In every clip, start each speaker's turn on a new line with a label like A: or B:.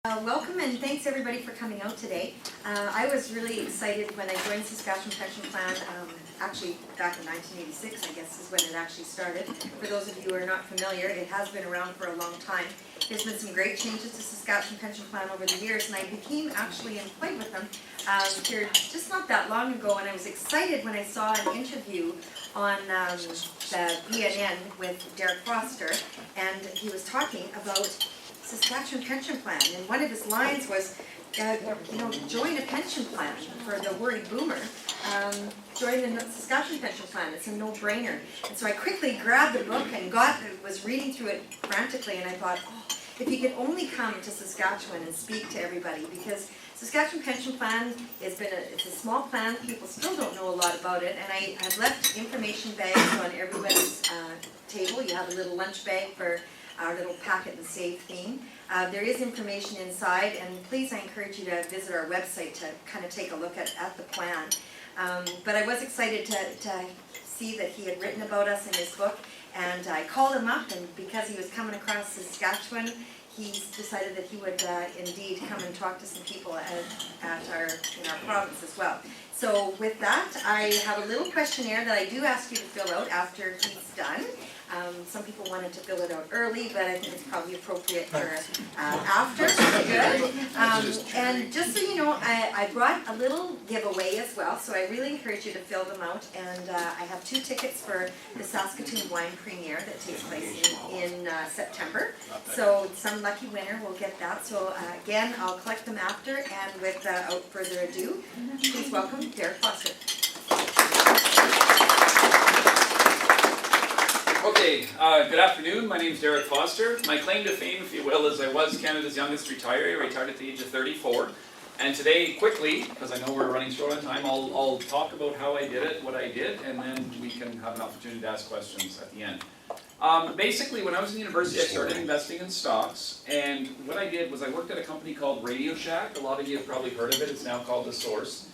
A: Welcome and thanks everybody for coming out today. I was really excited when I joined Saskatchewan Pension Plan, actually back in 1986 I guess is when it actually started. For those of you who are not familiar, it has been around for a long time. There's been some great changes to Saskatchewan Pension Plan over the years, and I became actually employed with them here just not that long ago, and I was excited when I saw an interview on the BNN with Derek Foster, and he was talking about Saskatchewan Pension Plan, and one of his lines was, join a pension plan for the worried boomer. Join the Saskatchewan Pension Plan, it's a no-brainer. And so I quickly grabbed the book and was reading through it frantically, and I thought, if you could only come to Saskatchewan and speak to everybody, because Saskatchewan Pension Plan it's a small plan, people still don't know a lot about it, and I have left information bags on everybody's table. You have a little lunch bag for our little packet and save theme. There is information inside, and please, I encourage you to visit our website to kind of take a look at the plan. But I was excited to see that he had written about us in his book, and I called him up, and because he was coming across Saskatchewan, he decided that he would indeed come and talk to some people in our province as well. So with that, I have a little questionnaire that I do ask you to fill out after he's done. Some people wanted to fill it out early, but I think it's probably appropriate for after. Good. And just so you know, I brought a little giveaway as well, so I really encourage you to fill them out. And I have 2 tickets for the Saskatoon Wine Premiere that takes place in September. So some lucky winner will get that. So again, I'll collect them after, and without further ado, please welcome Derek Foster.
B: Okay, good afternoon. My name is Derek Foster. My claim to fame, if you will, is I was Canada's youngest retiree. I retired at the age of 34. And today, quickly, because I know we're running short on time, I'll talk about how I did it, what I did, and then we can have an opportunity to ask questions at the end. Basically, when I was in university, I started investing in stocks, and what I did was I worked at a company called Radio Shack. A lot of you have probably heard of it. It's now called The Source.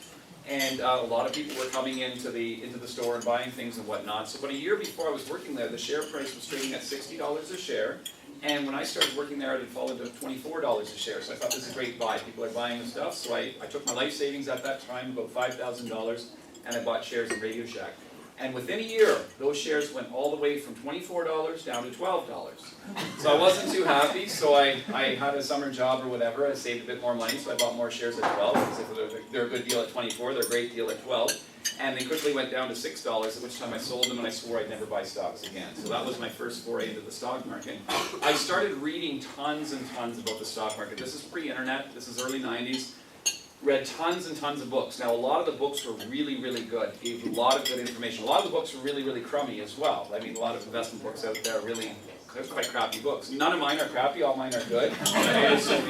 B: And a lot of people were coming into the store and buying things and whatnot. So about a year before I was working there, the share price was trading at $60 a share. And when I started working there, it had fallen to $24 a share. So I thought, this is a great buy. People are buying the stuff. So I took my life savings at that time, about $5,000, and I bought shares in Radio Shack. And within a year, those shares went all the way from $24 down to $12. So I wasn't too happy, so I had a summer job or whatever. I saved a bit more money, so I bought more shares at 12, because if they're a good deal at 24, they're a great deal at 12. And they quickly went down to $6, at which time I sold them, and I swore I'd never buy stocks again. So that was my first foray into the stock market. I started reading tons and tons about the stock market. This is pre-internet, this is early 90s. Read tons and tons of books. Now, a lot of the books were really, really good. Gave a lot of good information. A lot of the books were really, really crummy as well. I mean, a lot of investment books out there are really quite crappy books. None of mine are crappy. All mine are good. So,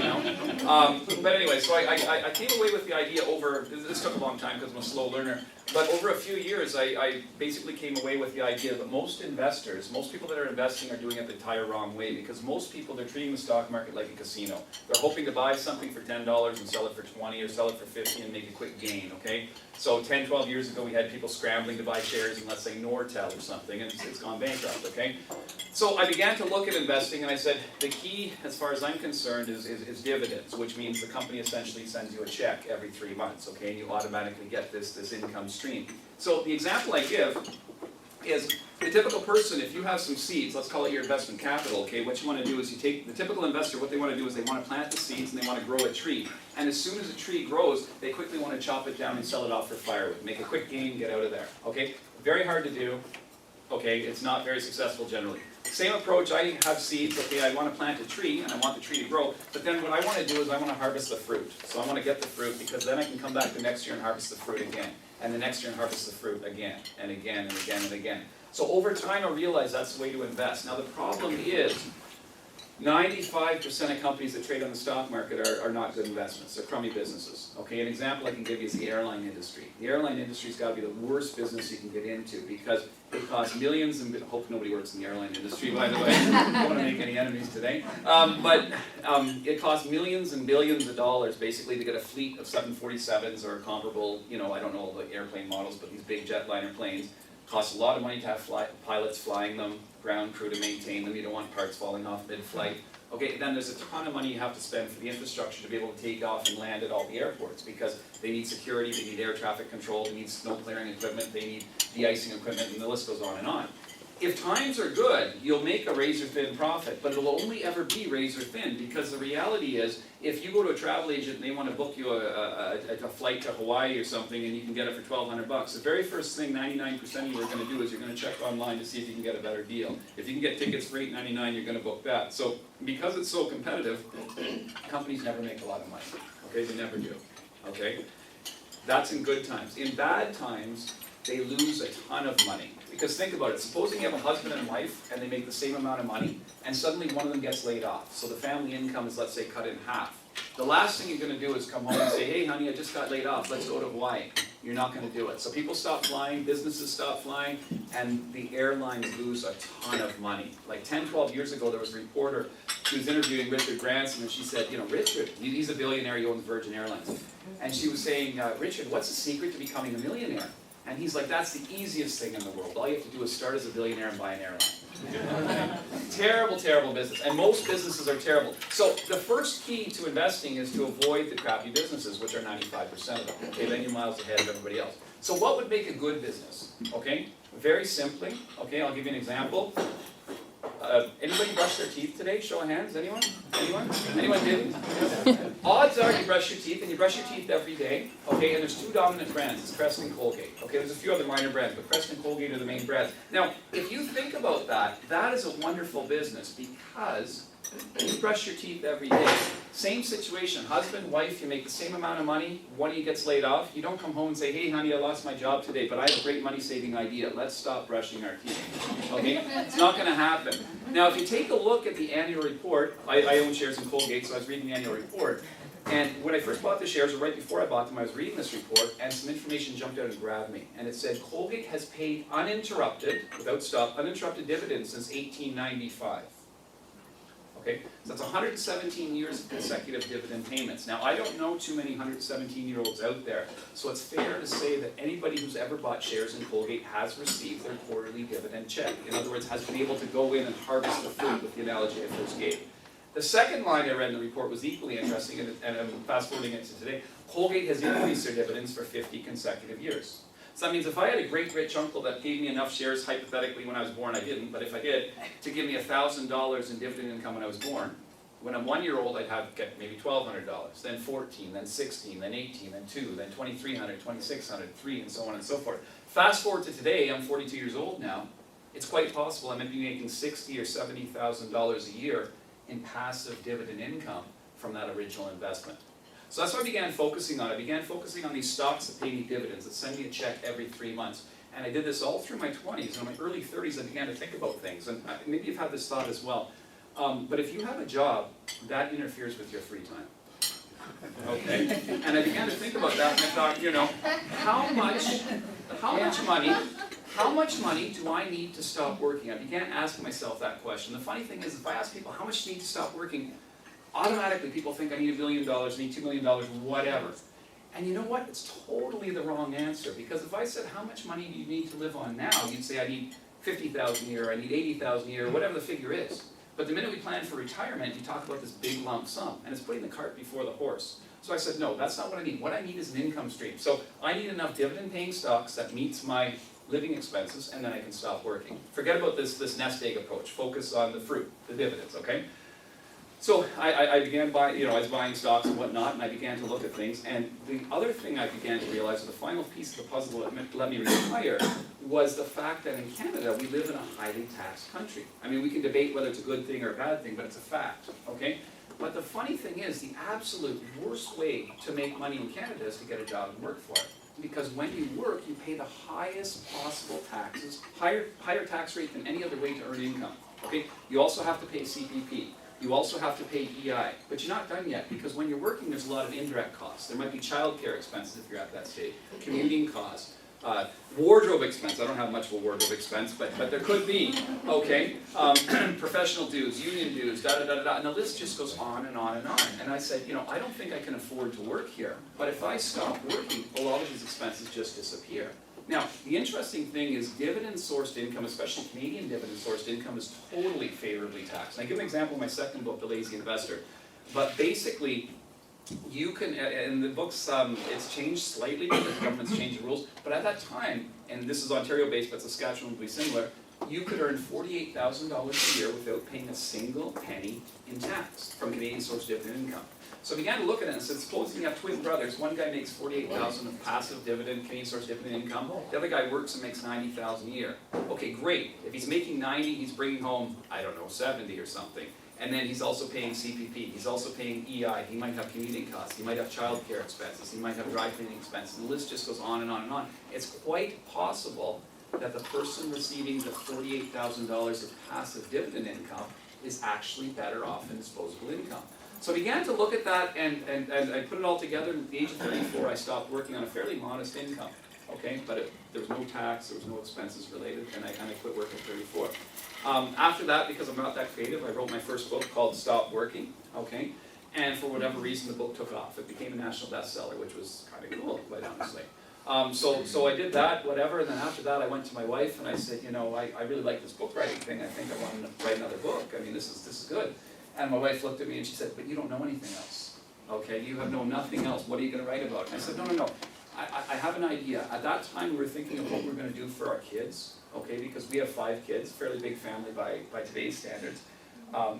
B: but anyway, so I came away with the idea over, this took a long time because I'm a slow learner, but over a few years, I basically came away with the idea that most investors, most people that are investing are doing it the entire wrong way, because most people, they're treating the stock market like a casino. They're hoping to buy something for $10 and sell it for $20 or sell it for $50 and make a quick gain, okay? So 10, 12 years ago, we had people scrambling to buy shares in, let's say, Nortel or something, and it's gone bankrupt, okay? So I began to look at investing, and I said, the key, as far as I'm concerned, is dividends, which means the company essentially sends you a check every 3 months, okay? And you automatically get this income stream. So the example I give is the typical person, if you have some seeds, let's call it your investment capital, okay, what you want to do is you take the typical investor, what they want to do is they want to plant the seeds and they want to grow a tree. And as soon as a tree grows, they quickly want to chop it down and sell it off for firewood. Make a quick gain, get out of there, okay? Very hard to do, okay, it's not very successful generally. Same approach, I have seeds, okay, I want to plant a tree and I want the tree to grow, but then what I want to do is I want to harvest the fruit. So I want to get the fruit, because then I can come back the next year and harvest the fruit again. And the next year and harvest the fruit again, and again, and again, and again. So over time I realized that's the way to invest. Now the problem is, 95% of companies that trade on the stock market are not good investments. They're crummy businesses. Okay, an example I can give you is the airline industry. The airline industry's got to be the worst business you can get into, because it costs millions, and I hope nobody works in the airline industry, by the way. I don't want to make any enemies today. But it costs millions and billions of dollars basically to get a fleet of 747s or comparable, I don't know the airplane models, but these big jetliner planes. Costs a lot of money to have pilots flying them, ground crew to maintain them. You don't want parts falling off mid-flight. Okay, then there's a ton of money you have to spend for the infrastructure to be able to take off and land at all the airports, because they need security, they need air traffic control, they need snow clearing equipment, they need de-icing equipment, and the list goes on and on. If times are good, you'll make a razor-thin profit, but it'll only ever be razor-thin, because the reality is, if you go to a travel agent and they want to book you a flight to Hawaii or something, and you can get it for $1,200, the very first thing 99% of you are going to do is you're going to check online to see if you can get a better deal. If you can get tickets for $8.99, you're going to book that. So, because it's so competitive, companies never make a lot of money. Okay, they never do. Okay, that's in good times. In bad times, they lose a ton of money. Because think about it, supposing you have a husband and wife and they make the same amount of money, and suddenly one of them gets laid off. So the family income is, let's say, cut in half. The last thing you're going to do is come home and say, hey honey, I just got laid off, let's go to Hawaii. You're not going to do it. So people stop flying, businesses stop flying, and the airlines lose a ton of money. Like 10, 12 years ago, there was a reporter, she was interviewing Richard Branson, and she said, you know, Richard, he's a billionaire, he owns Virgin Airlines. And she was saying, Richard, what's the secret to becoming a millionaire? And he's like, that's the easiest thing in the world. All you have to do is start as a billionaire and buy an airline. Terrible, terrible business. And most businesses are terrible. So the first key to investing is to avoid the crappy businesses, which are 95% of them. Okay, then you're miles ahead of everybody else. So what would make a good business? Okay, very simply, okay, I'll give you an example. Anybody brush their teeth today? Show of hands. Anyone? Anyone? Anyone didn't? Odds are you brush your teeth, and you brush your teeth every day. Okay, and there's two dominant brands. It's Crest and Colgate. Okay, there's a few other minor brands, but Crest and Colgate are the main brands. Now, if you think about that, that is a wonderful business, because you brush your teeth every day. Same situation, husband, wife, you make the same amount of money, one of you gets laid off, you don't come home and say, hey honey, I lost my job today, but I have a great money-saving idea, let's stop brushing our teeth. Okay, it's not going to happen. Now if you take a look at the annual report, I own shares in Colgate, so I was reading the annual report, and when I first bought the shares, or right before I bought them, I was reading this report, and some information jumped out and grabbed me, and it said Colgate has paid uninterrupted, without stop, uninterrupted dividends since 1895. Okay, so that's 117 years of consecutive dividend payments. Now, I don't know too many 117-year-olds out there, so it's fair to say that anybody who's ever bought shares in Colgate has received their quarterly dividend check. In other words, has been able to go in and harvest the fruit with the analogy I first gave. The second line I read in the report was equally interesting, and I'm fast-forwarding it to today. Colgate has increased their dividends for 50 consecutive years. So that means if I had a great rich uncle that gave me enough shares, hypothetically when I was born, I didn't, but if I did, to give me $1,000 in dividend income when I was born, when I'm 1 year old, I'd get maybe $1,200, then 14, then 16, then 18, then 2, then 2,300, 2,600, 3, and so on and so forth. Fast forward to today, I'm 42 years old now, it's quite possible I might be making $60,000 or $70,000 a year in passive dividend income from that original investment. So that's what I began focusing on. I began focusing on these stocks that pay me dividends, that send me a check every 3 months. And I did this all through my 20s. And in my early 30s, I began to think about things. And maybe you've had this thought as well. But if you have a job, that interferes with your free time. Okay? And I began to think about that, and I thought, you know, how much money do I need to stop working? I began asking myself that question. The funny thing is, if I ask people, how much do you need to stop working? Automatically people think I need $1 million, I need $2 million, whatever. And you know what? It's totally the wrong answer, because if I said, how much money do you need to live on now? You'd say, I need $50,000 a year, I need $80,000 a year, whatever the figure is. But the minute we plan for retirement, you talk about this big lump sum, and it's putting the cart before the horse. So I said, no, that's not what I need. What I need is an income stream. So I need enough dividend-paying stocks that meets my living expenses, and then I can stop working. Forget about this nest egg approach. Focus on the fruit, the dividends, okay? So I began buying, I was buying stocks and whatnot, and I began to look at things. And the other thing I began to realize, the final piece of the puzzle that let me retire, was the fact that in Canada, we live in a highly taxed country. I mean, we can debate whether it's a good thing or a bad thing, but it's a fact, okay? But the funny thing is, the absolute worst way to make money in Canada is to get a job and work for it. Because when you work, you pay the highest possible taxes, higher tax rate than any other way to earn income, okay? You also have to pay CPP. You also have to pay EI, but you're not done yet, because when you're working, there's a lot of indirect costs. There might be childcare expenses if you're at that stage, commuting costs, wardrobe expense. I don't have much of a wardrobe expense, but there could be, okay? Professional dues, union dues, da-da-da-da-da, and the list just goes on and on and on. And I said, I don't think I can afford to work here, but if I stop working, a lot of these expenses just disappear. Now, the interesting thing is dividend-sourced income, especially Canadian dividend-sourced income, is totally favorably taxed. And I give an example in my second book, The Lazy Investor. But basically, you can, in the books, it's changed slightly because the government's changed the rules, but at that time, and this is Ontario-based, but Saskatchewan would be similar, you could earn $48,000 a year without paying a single penny in tax from Canadian-sourced dividend income. So I began to look at it and said, supposing you have twin brothers, one guy makes $48,000 of passive dividend, Canadian-sourced dividend income, the other guy works and makes $90,000 a year. Okay, great. If he's making 90, he's bringing home, I don't know, 70 or something. And then he's also paying CPP, he's also paying EI, he might have commuting costs, he might have childcare expenses, he might have dry cleaning expenses, and the list just goes on and on and on. It's quite possible that the person receiving the $48,000 of passive dividend income is actually better off in disposable income. So I began to look at that and I put it all together, and at the age of 34 I stopped working on a fairly modest income, okay, but there was no tax, there was no expenses related, and I quit work at 34. After that, because I'm not that creative, I wrote my first book called Stop Working, okay, and for whatever reason the book took off. It became a national bestseller, which was kind of cool, quite honestly. So I did that, whatever, and then after that I went to my wife and I said, you know, I really like this book writing thing, I think I want to write another book, I mean this is good. And my wife looked at me and she said, but you don't know anything else, okay, you have known nothing else, what are you going to write about? And I said, no, I have an idea. At that time we were thinking of what we were going to do for our kids, okay, because we have 5 kids, fairly big family by today's standards.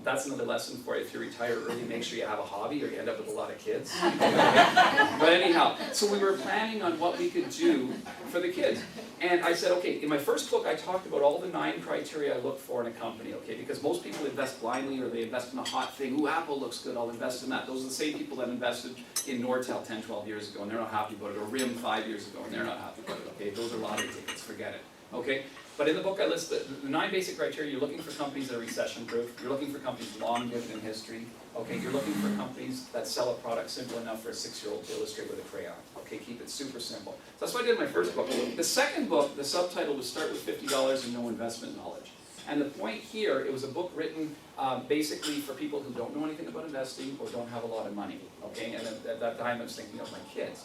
B: That's another lesson for you. If you retire early, make sure you have a hobby or you end up with a lot of kids. But anyhow, so we were planning on what we could do for the kids. And I said, okay, in my first book I talked about all the 9 criteria I look for in a company, okay, because most people invest blindly or they invest in a hot thing. Ooh, Apple looks good, I'll invest in that. Those are the same people that invested in Nortel 10, 12 years ago and they're not happy about it, or RIM 5 years ago and they're not happy about it, okay? Those are lottery tickets, forget it, okay? But in the book I list the 9 basic criteria. You're looking for companies that are recession-proof. You're looking for companies with long dividend history. Okay, you're looking for companies that sell a product simple enough for a 6-year-old to illustrate with a crayon. Okay, keep it super simple. So that's what I did in my first book. The second book, the subtitle was Start with $50 and No Investment Knowledge. And the point here, it was a book written basically for people who don't know anything about investing or don't have a lot of money. Okay, and at that time I was thinking of my kids.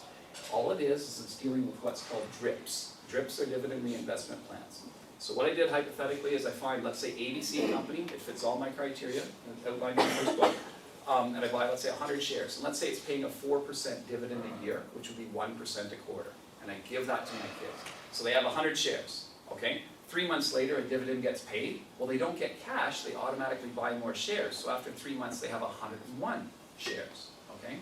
B: All it is it's dealing with what's called DRIPs. DRIPs are dividend reinvestment plans. So what I did hypothetically is I find, let's say, ABC company, it fits all my criteria, outlined in the first book, and I buy, let's say, 100 shares. And let's say it's paying a 4% dividend a year, which would be 1% a quarter. And I give that to my kids. So they have 100 shares, okay? 3 months later, a dividend gets paid. Well, they don't get cash, they automatically buy more shares. So after 3 months, they have 101 shares, okay?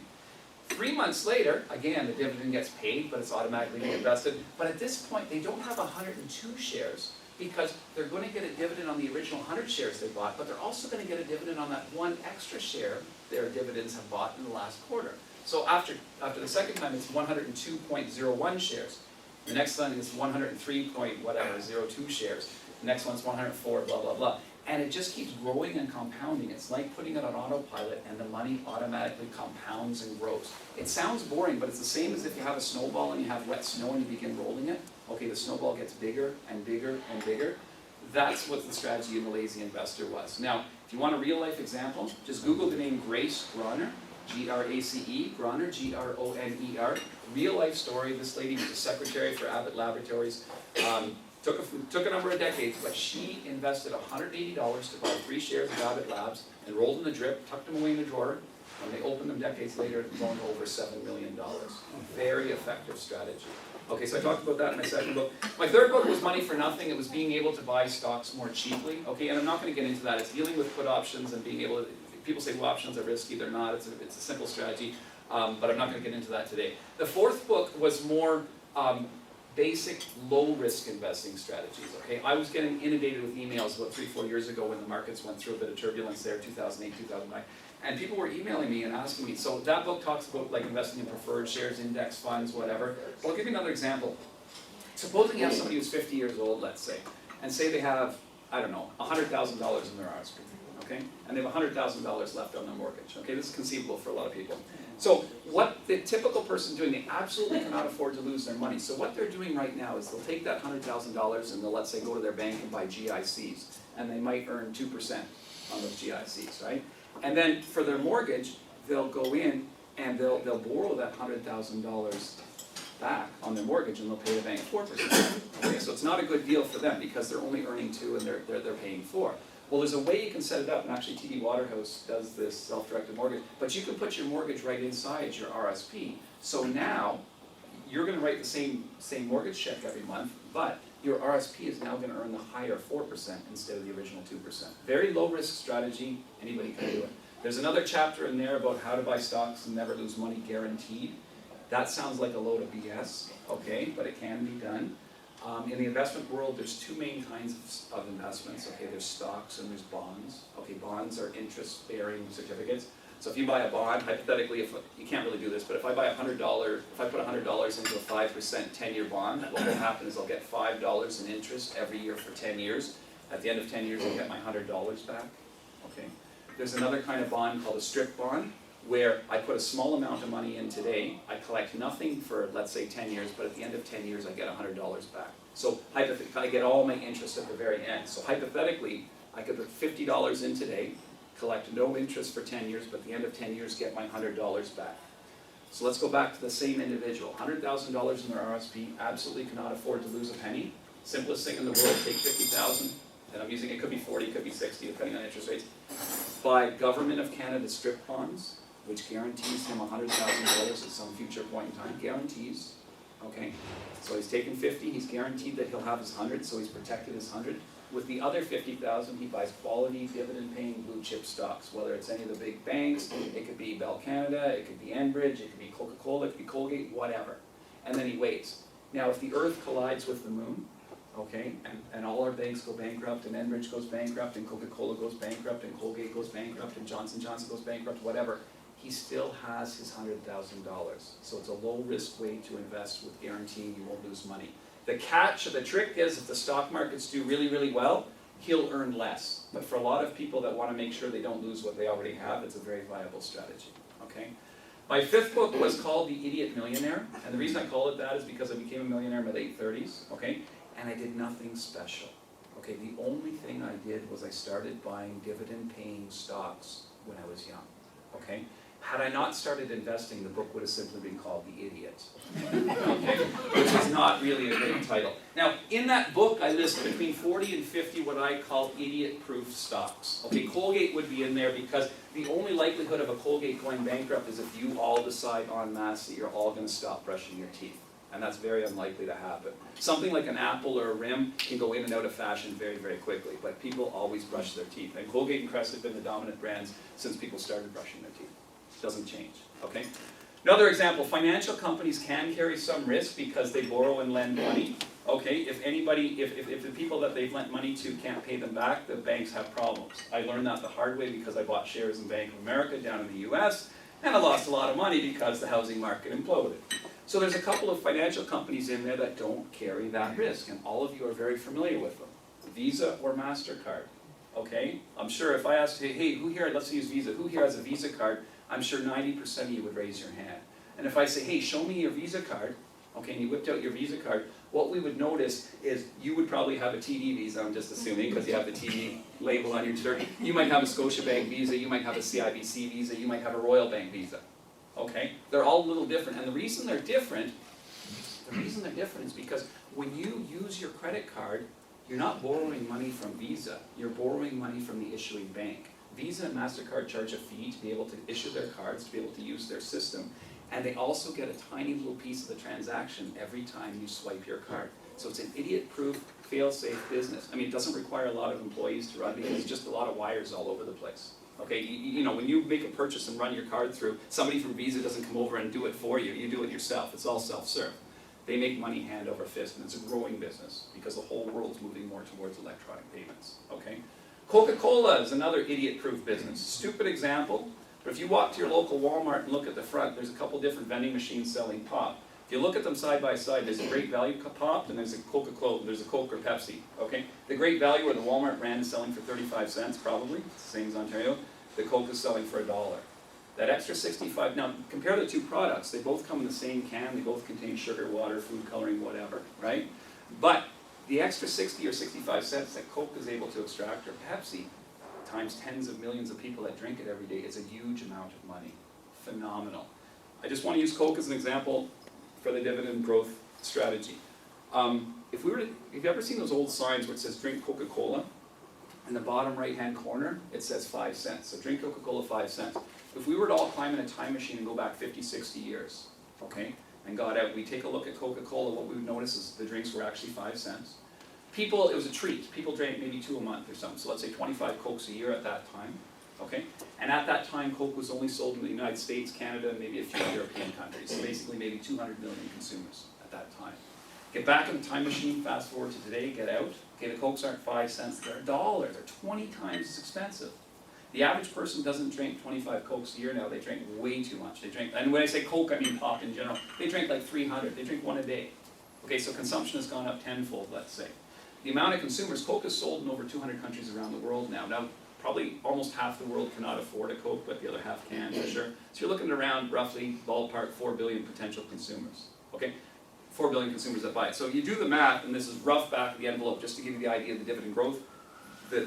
B: 3 months later, again, the dividend gets paid, but it's automatically reinvested. But at this point, they don't have 102 shares, because they're going to get a dividend on the original 100 shares they bought, but they're also going to get a dividend on that 1 extra share their dividends have bought in the last quarter. So after the second time, it's 102.01 shares. The next one is 103.02 shares. The next one's 104, blah, blah, blah. And it just keeps growing and compounding. It's like putting it on autopilot and the money automatically compounds and grows. It sounds boring, but it's the same as if you have a snowball and you have wet snow and you begin rolling it. Okay, the snowball gets bigger and bigger and bigger. That's what the strategy in The Lazy Investor was. Now, if you want a real life example, just Google the name Grace Groner, G-R-A-C-E, Groner, G-R-O-N-E-R. Real life story. This lady was a secretary for Abbott Laboratories. Took a number of decades, but she invested $180 to buy 3 shares of Abbott Labs, enrolled in the DRIP, tucked them away in a drawer. When they opened them decades later, it grown to over $7 million. Very effective strategy. Okay, so I talked about that in my second book. My third book was Money for Nothing. It was being able to buy stocks more cheaply. Okay, and I'm not going to get into that. It's dealing with put options and being able to, people say, well, options are risky. They're not. It's a simple strategy, but I'm not going to get into that today. The fourth book was more basic low-risk investing strategies, okay? I was getting inundated with emails about 3-4 years ago when the markets went through a bit of turbulence there, 2008, 2009. And people were emailing me and asking me, so that book talks about like investing in preferred shares, index funds, whatever. But I'll give you another example. Supposing you have somebody who's 50 years old, let's say, and say they have, I don't know, $100,000 in their RSP, okay? And they have $100,000 left on their mortgage, okay? This is conceivable for a lot of people. So what the typical person doing, they absolutely cannot afford to lose their money. So what they're doing right now is they'll take that $100,000 and they'll, let's say, go to their bank and buy GICs, and they might earn 2% on those GICs, right? And then for their mortgage, they'll go in and they'll borrow that $100,000 back on their mortgage, and they'll pay the bank 4%. Okay, so it's not a good deal for them because they're only earning 2 and they're paying 4. Well, there's a way you can set it up, and actually TD Waterhouse does this self-directed mortgage, but you can put your mortgage right inside your RSP. So now, you're going to write the same mortgage check every month, but your RSP is now going to earn the higher 4% instead of the original 2%. Very low risk strategy, anybody can do it. There's another chapter in there about how to buy stocks and never lose money guaranteed. That sounds like a load of BS, okay, but it can be done. In the investment world, there's 2 main kinds of investments. Okay, there's stocks and there's bonds. Okay, bonds are interest-bearing certificates. So if you buy a bond, hypothetically, if you can't really do this, but if I buy $100, if I put $100 into a 5% 10-year bond, what will happen is I'll get $5 in interest every year for 10 years. At the end of 10 years, I'll get my $100 back. Okay. There's another kind of bond called a strip bond, where I put a small amount of money in today, I collect nothing for, let's say, 10 years, but at the end of 10 years, I get $100 back. So hypothetically, I get all my interest at the very end. So hypothetically, I could put $50 in today, collect no interest for 10 years, but at the end of 10 years, get my $100 back. So let's go back to the same individual. $100,000 in their RSP, absolutely cannot afford to lose a penny. Simplest thing in the world, take $50,000, and I'm using, it could be 40, it could be 60, depending on interest rates. Buy Government of Canada strip bonds, which guarantees him $100,000 at some future point in time, guarantees, okay? So he's taken 50, he's guaranteed that he'll have his 100, so he's protected his 100. With the other 50,000, he buys quality, dividend-paying blue chip stocks, whether it's any of the big banks, it could be Bell Canada, it could be Enbridge, it could be Coca-Cola, it could be Colgate, whatever. And then he waits. Now, if the Earth collides with the moon, okay, and all our banks go bankrupt, and Enbridge goes bankrupt, and Coca-Cola goes bankrupt, and Colgate goes bankrupt, and Johnson & Johnson goes bankrupt, whatever, he still has his $100,000. So it's a low-risk way to invest with guaranteeing you won't lose money. The catch, or the trick is, if the stock markets do really, really well, he'll earn less. But for a lot of people that want to make sure they don't lose what they already have, it's a very viable strategy, okay? My 5th book was called The Idiot Millionaire, and the reason I call it that is because I became a millionaire in my late 30s, okay? And I did nothing special, okay? The only thing I did was I started buying dividend-paying stocks when I was young, okay? Had I not started investing, the book would have simply been called The Idiot, okay? Which is not really a great title. Now, in that book, I list between 40 and 50 what I call idiot-proof stocks. Okay, Colgate would be in there because the only likelihood of a Colgate going bankrupt is if you all decide en masse that you're all going to stop brushing your teeth. And that's very unlikely to happen. Something like an Apple or a Rim can go in and out of fashion very, very quickly, but people always brush their teeth. And Colgate and Crest have been the dominant brands since people started brushing their teeth. Doesn't change, okay? Another example, financial companies can carry some risk because they borrow and lend money, okay? If the people that they've lent money to can't pay them back, the banks have problems. I learned that the hard way because I bought shares in Bank of America down in the US, and I lost a lot of money because the housing market imploded. So there's a couple of financial companies in there that don't carry that risk, and all of you are very familiar with them. Visa or MasterCard, okay? I'm sure if I asked, hey, who here, let's use Visa, who here has a Visa card? I'm sure 90% of you would raise your hand. And if I say, hey, show me your Visa card, okay, and you whipped out your Visa card, what we would notice is you would probably have a TD Visa, I'm just assuming, because you have the TD label on your shirt. You might have a Scotiabank Visa, you might have a CIBC Visa, you might have a Royal Bank Visa, okay? They're all a little different, and the reason they're different is because when you use your credit card, you're not borrowing money from Visa, you're borrowing money from the issuing bank. Visa and MasterCard charge a fee to be able to issue their cards, to be able to use their system, and they also get a tiny little piece of the transaction every time you swipe your card. So it's an idiot-proof, fail-safe business. I mean, it doesn't require a lot of employees to run because it's just a lot of wires all over the place. Okay, you know, when you make a purchase and run your card through, somebody from Visa doesn't come over and do it for you. You do it yourself. It's all self-serve. They make money hand over fist, and it's a growing business because the whole world's moving more towards electronic payments. Okay. Coca-Cola is another idiot-proof business. Stupid example, but if you walk to your local Walmart and look at the front, there's a couple different vending machines selling pop. If you look at them side by side, there's a Great Value pop and there's a Coca-Cola, there's a Coke or Pepsi, okay? The Great Value or the Walmart brand is selling for 35 cents probably, it's the same as Ontario. The Coke is selling for $1. That extra 65, now compare the two products, they both come in the same can, they both contain sugar, water, food coloring, whatever, right? But the extra 60 or 65 cents that Coke is able to extract, or Pepsi, times tens of millions of people that drink it every day, is a huge amount of money. Phenomenal. I just want to use Coke as an example. for the dividend growth strategy. If we were to, have you ever seen those old signs where it says drink Coca-Cola? In the bottom right-hand corner, it says 5 cents. So drink Coca-Cola 5 cents. If we were to all climb in a time machine and go back 50, 60 years, okay, and got out, we take a look at Coca-Cola, what we would notice is the drinks were actually 5 cents. People, it was a treat. People drank maybe 2 a month or something. So let's say 25 Cokes a year at that time, okay? And at that time, Coke was only sold in the United States, Canada, and maybe a few European countries. So basically maybe 200 million consumers at that time. Get back in the time machine, fast forward to today, get out. Okay, the Cokes aren't 5 cents, they're $1. They're 20 times as expensive. The average person doesn't drink 25 Cokes a year now, they drink way too much. They drink, and when I say Coke, I mean pop in general. They drink like 300, they drink 1 a day. Okay, so consumption has gone up tenfold, let's say. The amount of consumers, Coke is sold in over 200 countries around the world now. Now, probably almost half the world cannot afford a Coke, but the other half can, for sure. So you're looking at around, roughly, ballpark, 4 billion potential consumers. Okay? 4 billion consumers that buy it. So you do the math, and this is rough back of the envelope, just to give you the idea of the dividend growth. The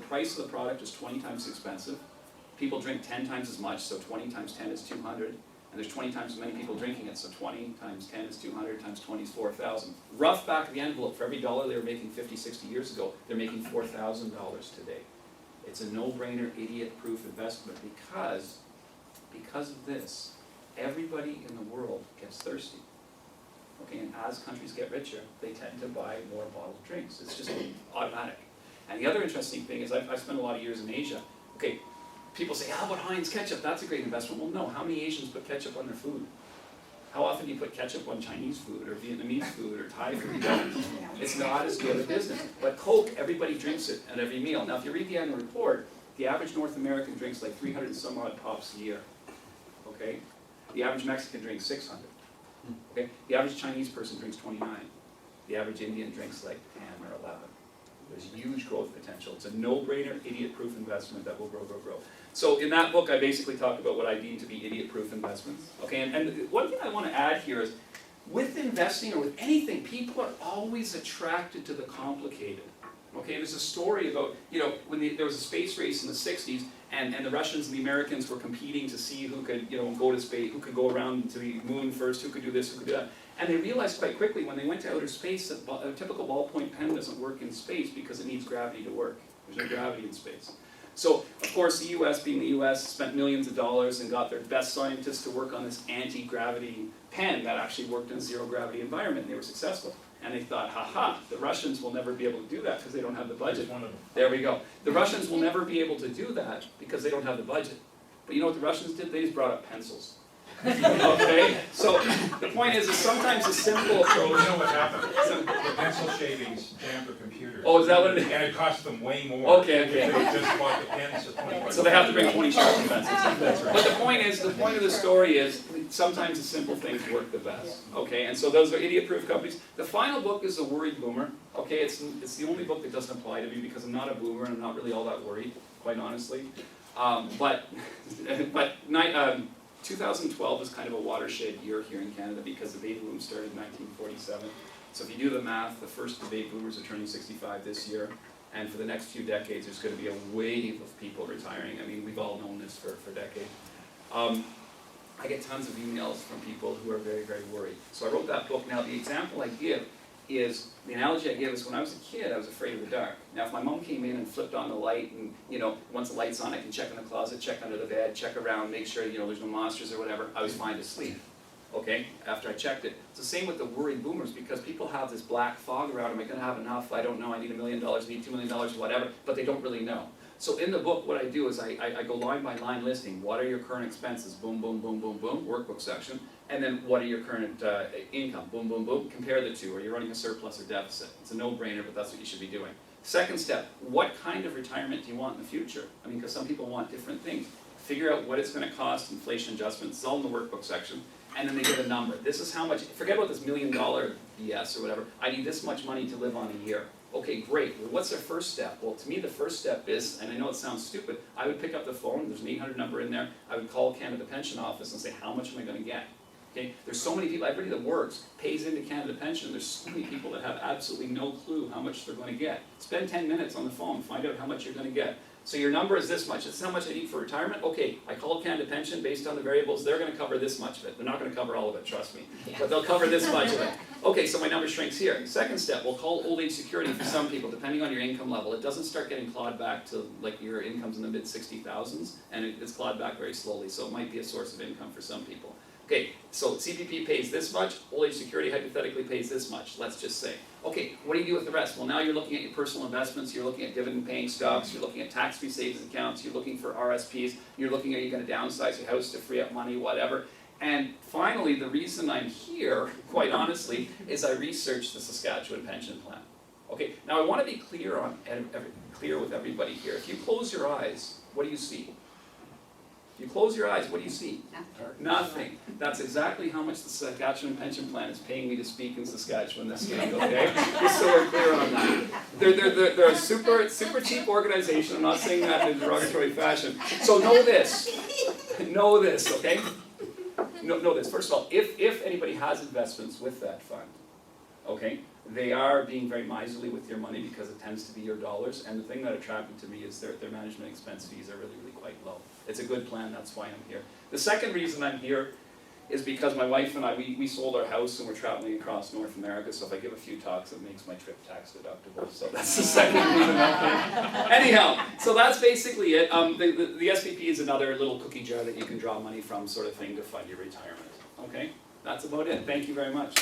B: price of the product is 20 times expensive. People drink 10 times as much, so 20 times 10 is 200. And there's 20 times as many people drinking it, so 20 times 10 is 200, times 20 is 4,000. Rough back of the envelope, for every dollar they were making 50, 60 years ago, they're making $4,000 today. It's a no-brainer, idiot-proof investment because of this. Everybody in the world gets thirsty. Okay, and as countries get richer, they tend to buy more bottled drinks. It's just automatic. And the other interesting thing is I've spent a lot of years in Asia. Okay, people say, how about Heinz ketchup? That's a great investment. Well, no. How many Asians put ketchup on their food? How often do you put ketchup on Chinese food or Vietnamese food or Thai food? It's not as good a business. But Coke, everybody drinks it at every meal. Now, if you read the annual report, the average North American drinks like 300 and some odd pops a year. Okay? The average Mexican drinks 600. Okay? The average Chinese person drinks 29. The average Indian drinks like 10 or 11. There's huge growth potential. It's a no-brainer, idiot-proof investment that will grow, grow, grow. So in that book, I basically talk about what I deem to be idiot-proof investments. Okay, and one thing I want to add here is, with investing or with anything, people are always attracted to the complicated. Okay, there's a story about, when there was a space race in the 60s, and the Russians and the Americans were competing to see who could, go to space, who could go around to the moon first, who could do this, who could do that. And they realized quite quickly when they went to outer space that a typical ballpoint pen doesn't work in space because it needs gravity to work. There's no gravity in space. So, of course, the US, being the US, spent millions of dollars and got their best scientists to work on this anti-gravity pen that actually worked in a zero-gravity environment, and they were successful. And they thought, ha-ha, the Russians will never be able to do that because they don't have the budget. There we go. The Russians will never be able to do that because they don't have the budget. But you know what the Russians did? They just brought up pencils. Okay? So the point is sometimes a simple approach.
C: You know what happened? The pencil shavings jammed the computers.
B: Oh, is that what it is?
C: And it cost them way more.
B: Okay.
C: They just bought the pens at 25.
B: So they have to bring 20 sharpening pencils.
C: That's right.
B: But the point of the story is sometimes the simple things work the best. Okay, and so those are idiot-proof companies. The final book is The Worried Boomer. Okay, it's the only book that doesn't apply to me because I'm not a boomer and I'm not really all that worried, quite honestly. But 2012 is kind of a watershed year here in Canada because the baby boom started in 1947. So if you do the math, the first of the baby boomers are turning 65 this year, and for the next few decades there's going to be a wave of people retiring. I mean, we've all known this for decades. I get tons of emails from people who are very, very worried. So I wrote that book. Now the example I give is, the analogy I give is when I was a kid, I was afraid of the dark. Now if my mom came in and flipped on the light and, once the light's on, I can check in the closet, check under the bed, check around, make sure, there's no monsters or whatever, I was fine to sleep. Okay, after I checked it. It's the same with the worried boomers because people have this black fog around, am I gonna have enough? I don't know, I need $1 million, I need $2 million, whatever, but they don't really know. So in the book, what I do is I go line by line listing, what are your current expenses, boom, boom, boom, boom, boom, workbook section, and then what are your current income, boom, boom, boom, compare the two, are you running a surplus or deficit? It's a no-brainer, but that's what you should be doing. Second step, what kind of retirement do you want in the future? I mean, because some people want different things. Figure out what it's gonna cost, inflation adjustments, it's all in the workbook section, and then they give a number. This is how much, forget about this $1 million BS or whatever, I need this much money to live on a year. Okay, great. Well, what's their first step? Well, to me, the first step is, and I know it sounds stupid, I would pick up the phone, there's an 800 number in there, I would call Canada Pension Office and say, how much am I going to get? Okay, there's so many people, everybody that works pays into Canada Pension, there's so many people that have absolutely no clue how much they're going to get. Spend 10 minutes on the phone, find out how much you're going to get. So your number is this much. This is how much I need for retirement. Okay, I call Canada Pension based on the variables. They're going to cover this much of it. They're not going to cover all of it, trust me. But they'll cover this much of it. Okay, so my number shrinks here. Second step, we'll call old age security for some people, depending on your income level. It doesn't start getting clawed back to like your income's in the mid 60,000s, and it's clawed back very slowly. So it might be a source of income for some people. Okay, so CPP pays this much, old age security hypothetically pays this much, let's just say. Okay, what do you do with the rest? Well, now you're looking at your personal investments, you're looking at dividend paying stocks, you're looking at tax-free savings accounts, you're looking for RSPs, you're looking, are you going to downsize your house to free up money, whatever. And finally, the reason I'm here, quite honestly, is I researched the Saskatchewan pension plan. Okay, now I want to be clear clear with everybody here. If you close your eyes, what do you see? If you close your eyes, what do you see? Nothing. That's exactly how much the Saskatchewan pension plan is paying me to speak in Saskatchewan this week, okay? Just so we're clear on that. They're a super cheap organization. I'm not saying that in a derogatory fashion. So know this. Know this, okay? Know this. First of all, if anybody has investments with that fund, okay, they are being very miserly with your money because it tends to be your dollars. And the thing that attracted to me is their management expense fees are really quite low. It's a good plan, that's why I'm here. The second reason I'm here is because my wife and I, we sold our house and we're traveling across North America, so if I give a few talks, it makes my trip tax deductible. So that's the second reason I'm here. Anyhow, so that's basically it. The SPP is another little cookie jar that you can draw money from, sort of thing, to fund your retirement. Okay? That's about it. Thank you very much.